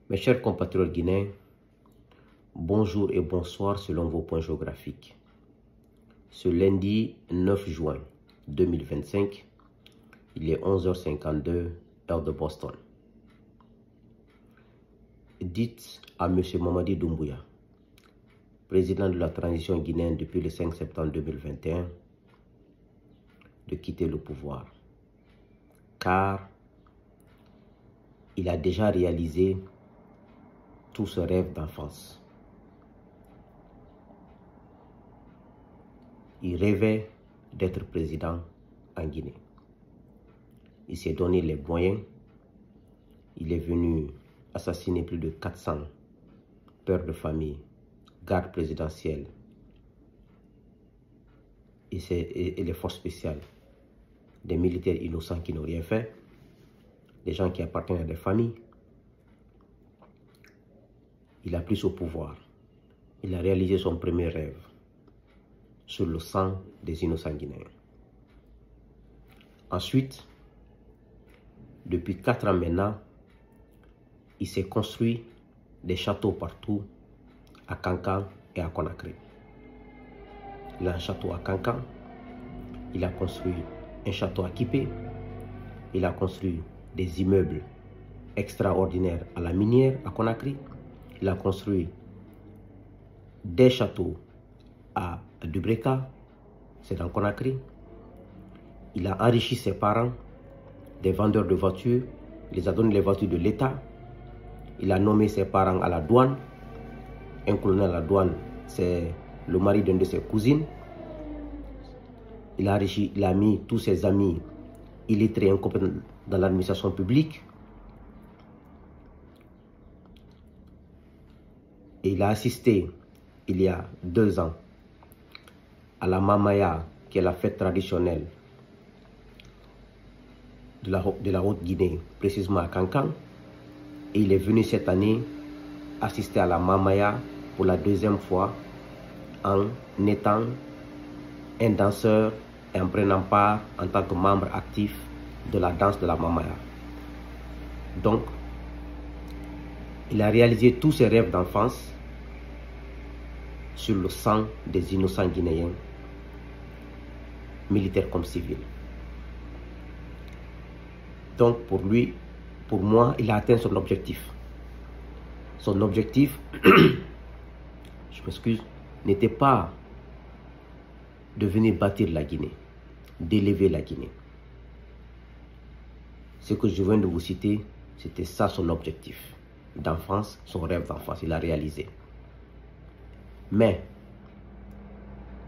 Mes chers compatriotes guinéens, bonjour et bonsoir selon vos points géographiques. Ce lundi 9 juin 2025, il est 11h52, heure de Boston. Dites à M. Mamadi Doumbouya, président de la transition guinéenne depuis le 5 septembre 2021, de quitter le pouvoir, car il a déjà réalisé tout ce rêve d'enfance. Il rêvait d'être président en Guinée. Il s'est donné les moyens. Il est venu assassiner plus de 400 pères de famille, gardes présidentiels et les forces spéciales, des militaires innocents qui n'ont rien fait, des gens qui appartiennent à des familles. Il a pris au pouvoir. Il a réalisé son premier rêve sur le sang des innocents guinéens. Ensuite, depuis 4 ans maintenant, il s'est construit des châteaux partout, à Kankan et à Conakry. Il a un château à Kankan, il a construit un château à Kipé, il a construit des immeubles extraordinaires à la minière à Conakry, il a construit des châteaux à Dubreka, c'est dans Conakry. Il a enrichi ses parents, des vendeurs de voitures, il les a donné les voitures de l'État. Il a nommé ses parents à la douane. Un colonel à la douane, c'est le mari d'une de ses cousines. Il a enrichi, il a mis tous ses amis illettrés incompétents dans l'administration publique. Et il a assisté, il y a 2 ans, à la Mamaya, qui est la fête traditionnelle de la Haute-Guinée, précisément à Kankan. Et il est venu cette année assister à la Mamaya pour la 2e fois en étant un danseur et en prenant part en tant que membre actif de la danse de la Mamaya. Donc, il a réalisé tous ses rêves d'enfance sur le sang des innocents guinéens, militaires comme civils. Donc pour lui, pour moi, il a atteint son objectif. Son objectif, je m'excuse, n'était pas de venir bâtir la Guinée, d'élever la Guinée. Ce que je viens de vous citer, c'était ça son objectif d'enfance, son rêve d'enfance, il a réalisé. Mais,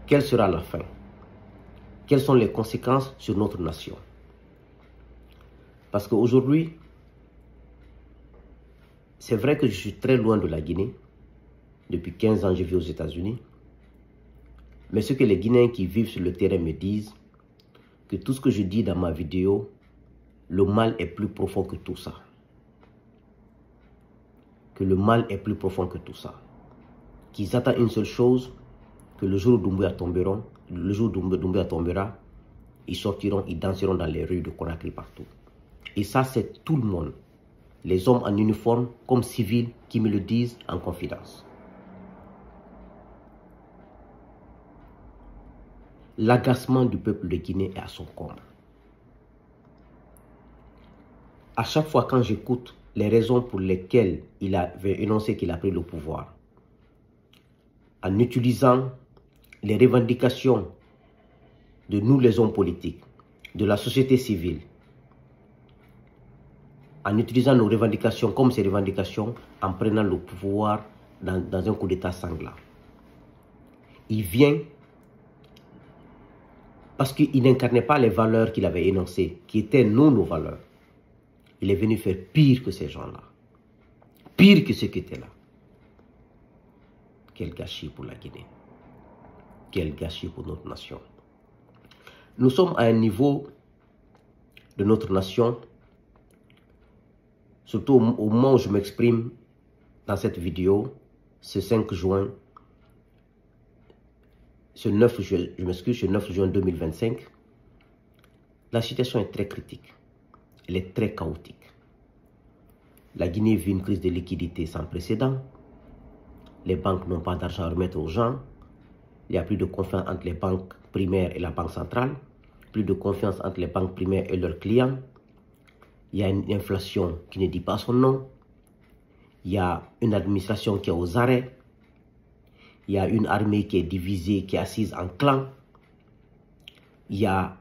quelle sera la fin? Quelles sont les conséquences sur notre nation? Parce qu'aujourd'hui, c'est vrai que je suis très loin de la Guinée. Depuis 15 ans, je vis aux États-Unis. Mais ce que les Guinéens qui vivent sur le terrain me disent, que tout ce que je dis dans ma vidéo, le mal est plus profond que tout ça. Que le mal est plus profond que tout ça. Qu'ils attendent une seule chose, que le jour où Doumbouya tombera, ils sortiront, ils danseront dans les rues de Conakry partout. Et ça, c'est tout le monde. Les hommes en uniforme comme civils qui me le disent en confidence. L'agacement du peuple de Guinée est à son comble. À chaque fois quand j'écoute les raisons pour lesquelles il avait énoncé qu'il a pris le pouvoir, en utilisant les revendications de nous les hommes politiques, de la société civile, en utilisant nos revendications comme ces revendications, en prenant le pouvoir dans un coup d'état sanglant. Il vient parce qu'il n'incarnait pas les valeurs qu'il avait énoncées, qui étaient nos valeurs. Il est venu faire pire que ces gens-là, pire que ceux qui étaient là. Quel gâchis pour la Guinée, quel gâchis pour notre nation. Nous sommes à un niveau de notre nation, surtout au moment où je m'exprime dans cette vidéo, ce 5 juin, ce 9 juin, je m'excuse, ce 9 juin 2025, la situation est très critique, elle est très chaotique. La Guinée vit une crise de liquidité sans précédent. Les banques n'ont pas d'argent à remettre aux gens. Il n'y a plus de confiance entre les banques primaires et la banque centrale. Plus de confiance entre les banques primaires et leurs clients. Il y a une inflation qui ne dit pas son nom. Il y a une administration qui est aux arrêts. Il y a une armée qui est divisée, qui est assise en clans. Il y a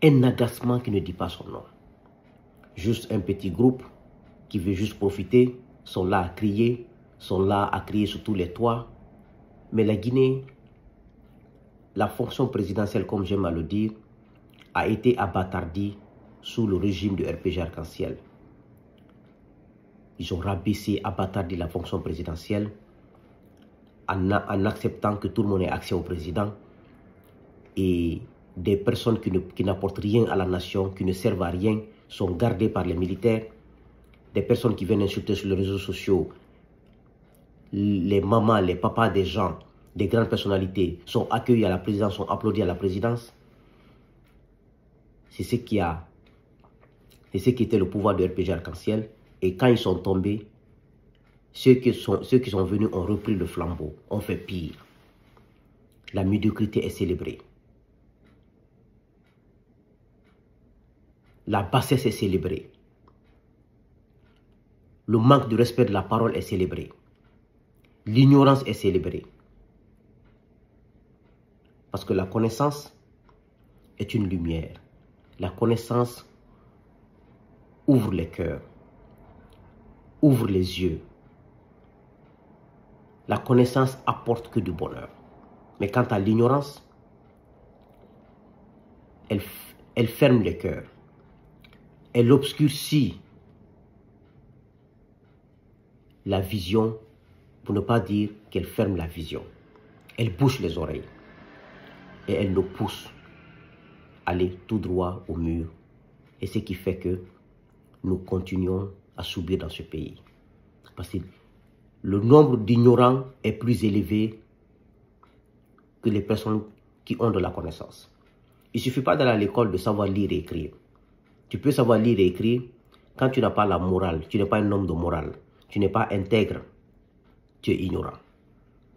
un agacement qui ne dit pas son nom. Juste un petit groupe qui veut juste profiter, sont là à crier sur tous les toits. Mais la Guinée, la fonction présidentielle, comme j'aime à le dire, a été abattardie sous le régime de RPG Arc-en-Ciel. Ils ont rabaissé, abattardi la fonction présidentielle en acceptant que tout le monde ait accès au président et des personnes qui n'apportent rien à la nation, qui ne servent à rien, sont gardées par les militaires. Des personnes qui viennent insulter sur les réseaux sociaux, les mamans, les papas des gens, des grandes personnalités sont accueillis à la présidence, sont applaudis à la présidence. C'est ce qui était le pouvoir de RPG Arc-en-Ciel. Et quand ils sont tombés, ceux qui sont venus ont repris le flambeau, ont fait pire. La médiocrité est célébrée. La bassesse est célébrée. Le manque de respect de la parole est célébré. L'ignorance est célébrée. Parce que la connaissance est une lumière. La connaissance ouvre les cœurs, ouvre les yeux. La connaissance apporte que du bonheur. Mais quant à l'ignorance, elle ferme les cœurs. Elle obscurcit la vision, pour ne pas dire qu'elle ferme la vision. Elle bouche les oreilles et elle nous pousse à aller tout droit au mur. Et ce qui fait que nous continuons à subir dans ce pays. Parce que le nombre d'ignorants est plus élevé que les personnes qui ont de la connaissance. Il ne suffit pas d'aller à l'école de savoir lire et écrire. Tu peux savoir lire et écrire quand tu n'as pas la morale, tu n'es pas un homme de morale, tu n'es pas intègre, tu es ignorant.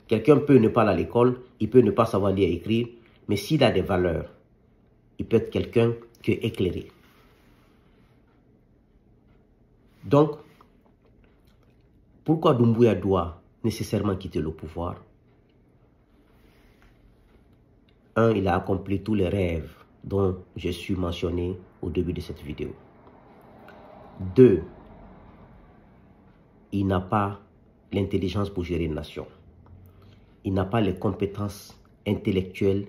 Quelqu'un peut ne pas aller à l'école, il peut ne pas savoir lire et écrire, mais s'il a des valeurs, il peut être quelqu'un qui est éclairé. Donc, pourquoi Doumbouya doit nécessairement quitter le pouvoir? Un, il a accompli tous les rêves dont je suis mentionné au début de cette vidéo. Deux, il n'a pas l'intelligence pour gérer une nation. Il n'a pas les compétences intellectuelles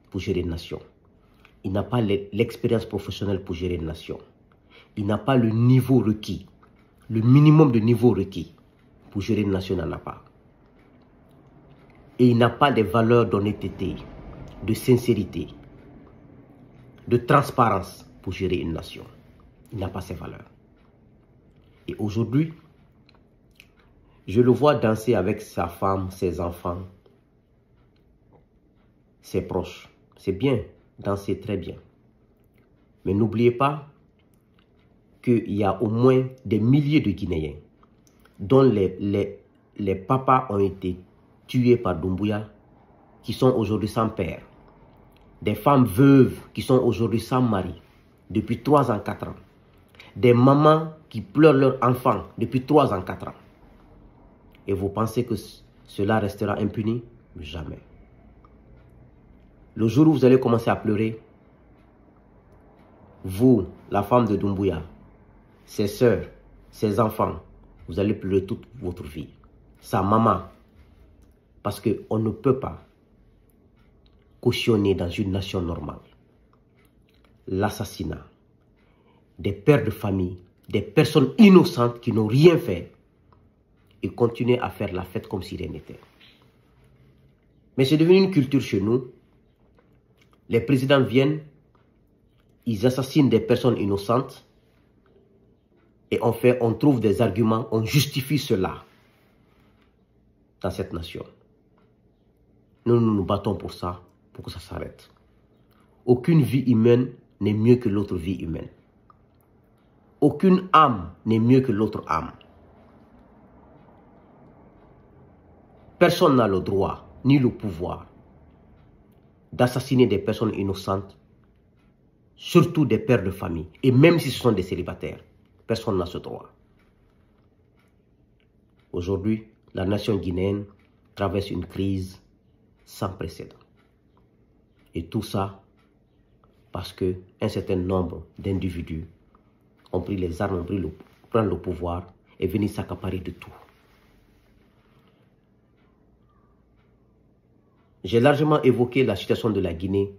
pour gérer une nation. Il n'a pas l'expérience professionnelle pour gérer une nation. Il n'a pas le niveau requis. Le minimum de niveau requis pour gérer une nation, il n'en a pas. Et il n'a pas les valeurs d'honnêteté, de sincérité, de transparence pour gérer une nation. Il n'a pas ces valeurs. Et aujourd'hui, je le vois danser avec sa femme, ses enfants, ses proches. C'est bien, danser très bien. Mais n'oubliez pas qu'il y a au moins des milliers de Guinéens dont les papas ont été tués par Doumbouya, qui sont aujourd'hui sans père. Des femmes veuves qui sont aujourd'hui sans mari depuis 3 ans, 4 ans. Des mamans qui pleurent leurs enfants depuis 3 ans, 4 ans. Et vous pensez que cela restera impuni? Jamais. Le jour où vous allez commencer à pleurer, vous, la femme de Doumbouya, ses soeurs, ses enfants, vous allez pleurer toute votre vie. Sa maman. Parce qu'on ne peut pas cautionner dans une nation normale l'assassinat des pères de famille, des personnes innocentes qui n'ont rien fait et continuer à faire la fête comme si rien n'était. Mais c'est devenu une culture chez nous. Les présidents viennent, ils assassinent des personnes innocentes et on trouve des arguments, on justifie cela dans cette nation. Nous nous battons pour ça, pour que ça s'arrête. Aucune vie humaine n'est mieux que l'autre vie humaine. Aucune âme n'est mieux que l'autre âme. Personne n'a le droit ni le pouvoir d'assassiner des personnes innocentes, surtout des pères de famille. Et même si ce sont des célibataires, personne n'a ce droit. Aujourd'hui, la nation guinéenne traverse une crise sans précédent. Et tout ça parce qu'un certain nombre d'individus ont pris les armes, ont pris le pouvoir et venu s'accaparer de tout. J'ai largement évoqué la situation de la Guinée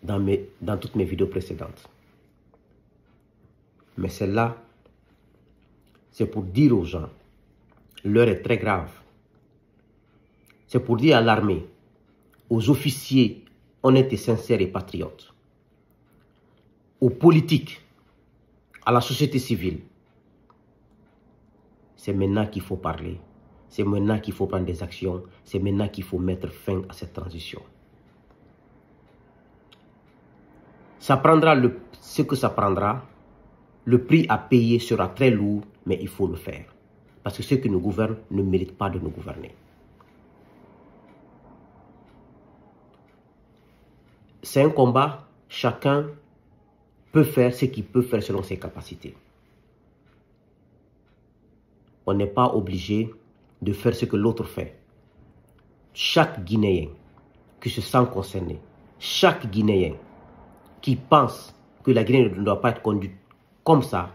dans toutes mes vidéos précédentes. Mais celle-là, c'est pour dire aux gens, l'heure est très grave. C'est pour dire à l'armée, aux officiers honnêtes et sincères et patriotes, aux politiques, à la société civile. C'est maintenant qu'il faut parler. C'est maintenant qu'il faut prendre des actions. C'est maintenant qu'il faut mettre fin à cette transition. Ça prendra ce que ça prendra. Le prix à payer sera très lourd, mais il faut le faire. Parce que ceux qui nous gouvernent ne méritent pas de nous gouverner. C'est un combat, chacun peut faire ce qu'il peut faire selon ses capacités. On n'est pas obligé de faire ce que l'autre fait. Chaque Guinéen qui se sent concerné, chaque Guinéen qui pense que la Guinée ne doit pas être conduite comme ça,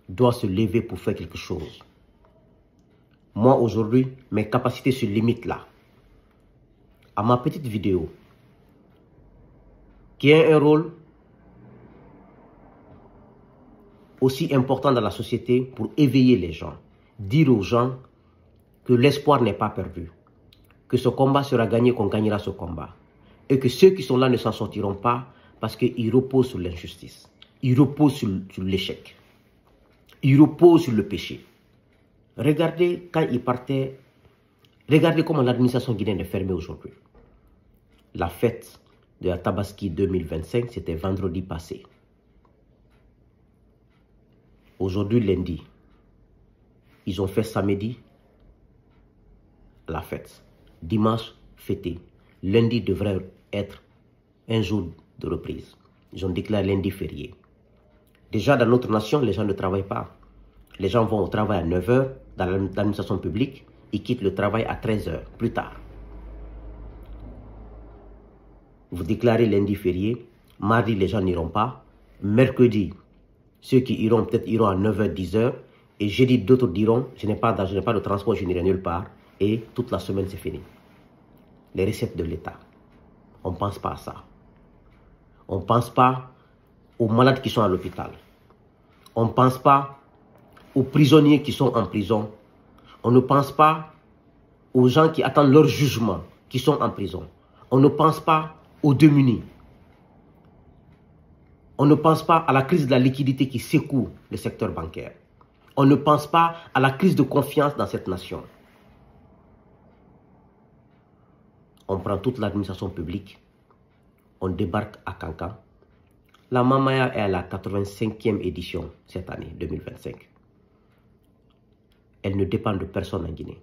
doit se lever pour faire quelque chose. Moi, aujourd'hui, mes capacités se limitent là. À ma petite vidéo, qui a un rôle aussi important dans la société pour éveiller les gens, dire aux gens que l'espoir n'est pas perdu, que ce combat sera gagné, qu'on gagnera ce combat, et que ceux qui sont là ne s'en sortiront pas parce qu'ils reposent sur l'injustice, ils reposent sur l'échec, ils reposent sur le péché. Regardez quand ils partaient, regardez comment l'administration guinéenne est fermée aujourd'hui. La fête de la Tabaski 2025, c'était vendredi passé. Aujourd'hui, lundi, ils ont fait samedi la fête. Dimanche, fêté. Lundi devrait être un jour de reprise. Ils ont déclaré lundi férié. Déjà, dans notre nation, les gens ne travaillent pas. Les gens vont au travail à 9 h dans l'administration publique. Ils quittent le travail à 13 h plus tard. Vous déclarez lundi férié. Mardi, les gens n'iront pas. Mercredi, ceux qui iront, peut-être iront à 9 h, 10 h. Et jeudi, d'autres diront, je n'ai pas de transport, je n'irai nulle part. Et toute la semaine, c'est fini. Les recettes de l'État. On ne pense pas à ça. On ne pense pas aux malades qui sont à l'hôpital. On ne pense pas aux prisonniers qui sont en prison. On ne pense pas aux gens qui attendent leur jugement, qui sont en prison. On ne pense pas aux démunis. On ne pense pas à la crise de la liquidité qui secoue le secteur bancaire. On ne pense pas à la crise de confiance dans cette nation. On prend toute l'administration publique, on débarque à Kankan. La Mamaya est à la 85e édition cette année, 2025. Elle ne dépend de personne en Guinée.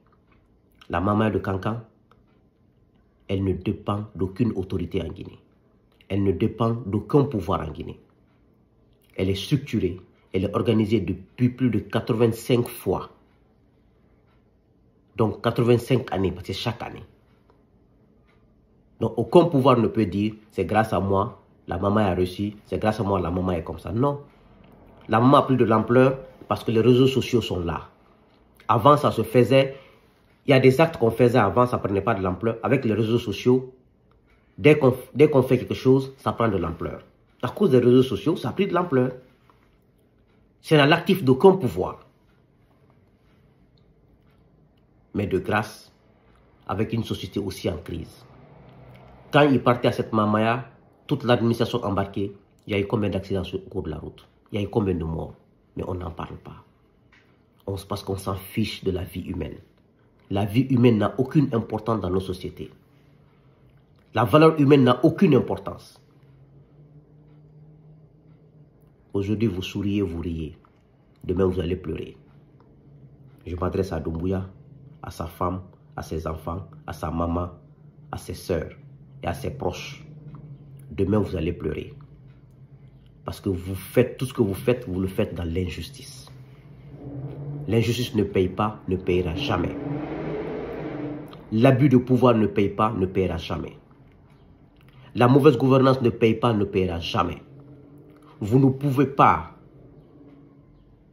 La Mamaya de Kankan, elle ne dépend d'aucune autorité en Guinée. Elle ne dépend d'aucun pouvoir en Guinée. Elle est structurée, elle est organisée depuis plus de 85 fois. Donc 85 années, parce que c'est chaque année. Donc aucun pouvoir ne peut dire, c'est grâce à moi, la maman a reçu, c'est grâce à moi, la maman est comme ça. Non. La maman a pris de l'ampleur parce que les réseaux sociaux sont là. Avant, ça se faisait, il y a des actes qu'on faisait avant, ça ne prenait pas de l'ampleur. Avec les réseaux sociaux, dès qu'on fait quelque chose, ça prend de l'ampleur. À cause des réseaux sociaux, ça a pris de l'ampleur. C'est à l'actif d'aucun pouvoir. Mais de grâce, avec une société aussi en crise. Quand il partait à cette Mamaya, toute l'administration embarquée, il y a eu combien d'accidents au cours de la route? Il y a eu combien de morts? Mais on n'en parle pas. Parce qu'on s'en fiche de la vie humaine. La vie humaine n'a aucune importance dans nos sociétés. La valeur humaine n'a aucune importance. Aujourd'hui, vous souriez, vous riez. Demain, vous allez pleurer. Je m'adresse à Doumbouya, à sa femme, à ses enfants, à sa maman, à ses sœurs et à ses proches. Demain, vous allez pleurer. Parce que vous faites tout ce que vous le faites dans l'injustice. L'injustice ne paye pas, ne payera jamais. L'abus de pouvoir ne paye pas, ne payera jamais. La mauvaise gouvernance ne paye pas, ne payera jamais. Vous ne pouvez pas.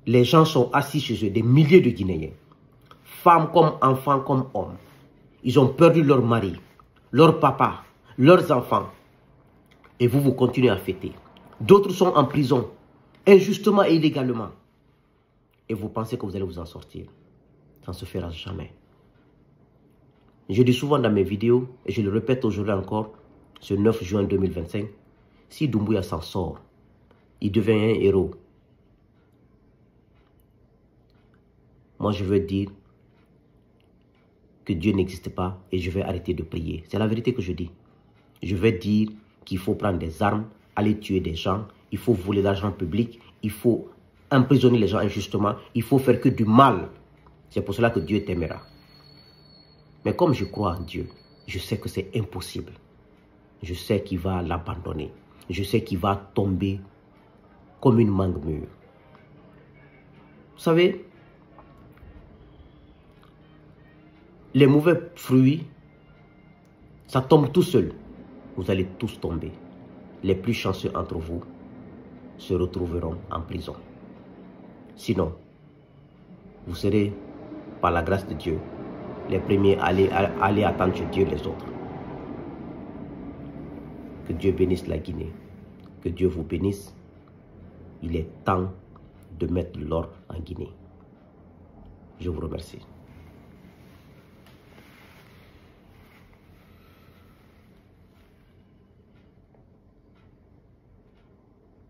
Les gens sont assis chez eux, des milliers de Guinéens. Femmes comme enfants comme hommes. Ils ont perdu leur mari, leur papa, leurs enfants. Et vous continuez à fêter. D'autres sont en prison, injustement et illégalement. Et vous pensez que vous allez vous en sortir. Ça ne se fera jamais. Je dis souvent dans mes vidéos, et je le répète aujourd'hui encore, ce 9 juin 2025, si Doumbouya s'en sort, il devient un héros. Moi, je veux dire que Dieu n'existe pas et je vais arrêter de prier. C'est la vérité que je dis. Je vais dire qu'il faut prendre des armes, aller tuer des gens, il faut voler l'argent public, il faut emprisonner les gens injustement, il faut faire que du mal. C'est pour cela que Dieu t'aimera. Mais comme je crois en Dieu, je sais que c'est impossible. Je sais qu'il va l'abandonner. Je sais qu'il va tomber comme une mangue mûre. Vous savez, les mauvais fruits, ça tombe tout seul. Vous allez tous tomber. Les plus chanceux entre vous se retrouveront en prison. Sinon, vous serez, par la grâce de Dieu, les premiers à aller attendre chez Dieu les autres. Que Dieu bénisse la Guinée. Que Dieu vous bénisse. Il est temps de mettre l'ordre en Guinée. Je vous remercie.